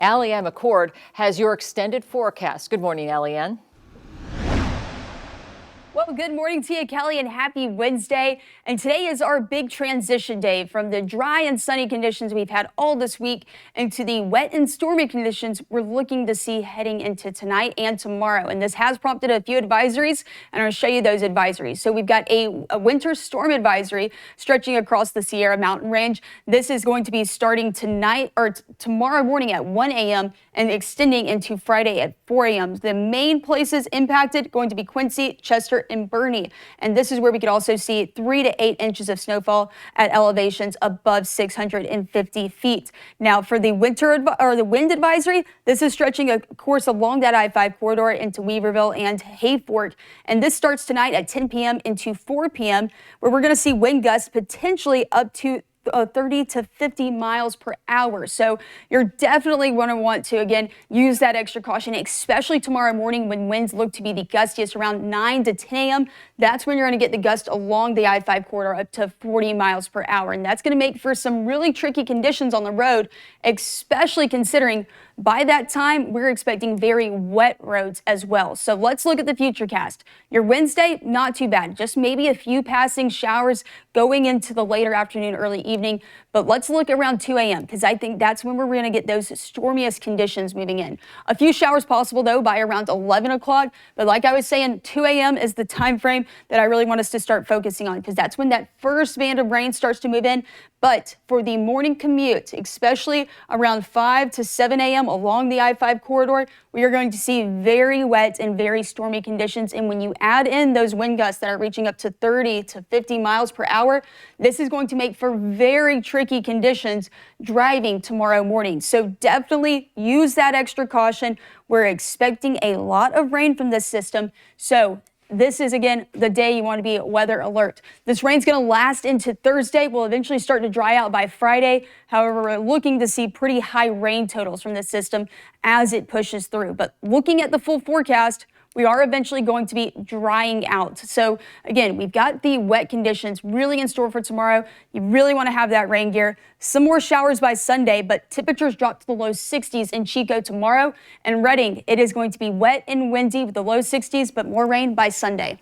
Allie Ann McCord has your extended forecast. Good morning, Allie Ann. Well, good morning to you, Kelly, and happy Wednesday. And today is our big transition day from the dry and sunny conditions we've had all this week into the wet and stormy conditions we're looking to see heading into tonight and tomorrow. And this has prompted a few advisories, and I'm going to show you those advisories. So we've got a winter storm advisory stretching across the Sierra Mountain Range. This is going to be starting tonight or tomorrow morning at 1 a.m. and extending into Friday at 4 a.m. The main places impacted going to be Quincy, Chester, and Bernie. And this is where we could also see 3 to 8 inches of snowfall at elevations above 650 feet. Now for the the wind advisory, this is stretching a course along that I-5 corridor into Weaverville and Hayfork. And this starts tonight at 10 p.m. into 4 p.m. where we're going to see wind gusts potentially up to 30 to 50 miles per hour. So you're definitely going to want to, again, use that extra caution, especially tomorrow morning when winds look to be the gustiest around 9 to 10 a.m. That's when you're going to get the gust along the I-5 corridor up to 40 miles per hour. And that's going to make for some really tricky conditions on the road, especially considering by that time, we're expecting very wet roads as well. So let's look at the futurecast. Your Wednesday, not too bad. Just maybe a few passing showers going into the later afternoon, early evening. But let's look around 2 a.m. because I think that's when we're going to get those stormiest conditions moving in. A few showers possible, though, by around 11 o'clock. But like I was saying, 2 a.m. is the time frame that I really want us to start focusing on because that's when that first band of rain starts to move in. But for the morning commute, especially around 5 to 7 a.m. along the I-5 corridor, we are going to see very wet and very stormy conditions. And when you add in those wind gusts that are reaching up to 30 to 50 miles per hour, this is going to make for very tricky conditions driving tomorrow morning. So definitely use that extra caution. We're expecting a lot of rain from this system. So this is, again, the day you want to be weather alert. This rain's going to last into Thursday. We'll eventually start to dry out by Friday. However, we're looking to see pretty high rain totals from this system as it pushes through. But looking at the full forecast, we are eventually going to be drying out. So again, we've got the wet conditions really in store for tomorrow. You really want to have that rain gear. Some more showers by Sunday, but temperatures drop to the low 60s in Chico tomorrow. And Redding, it is going to be wet and windy with the low 60s, but more rain by Sunday.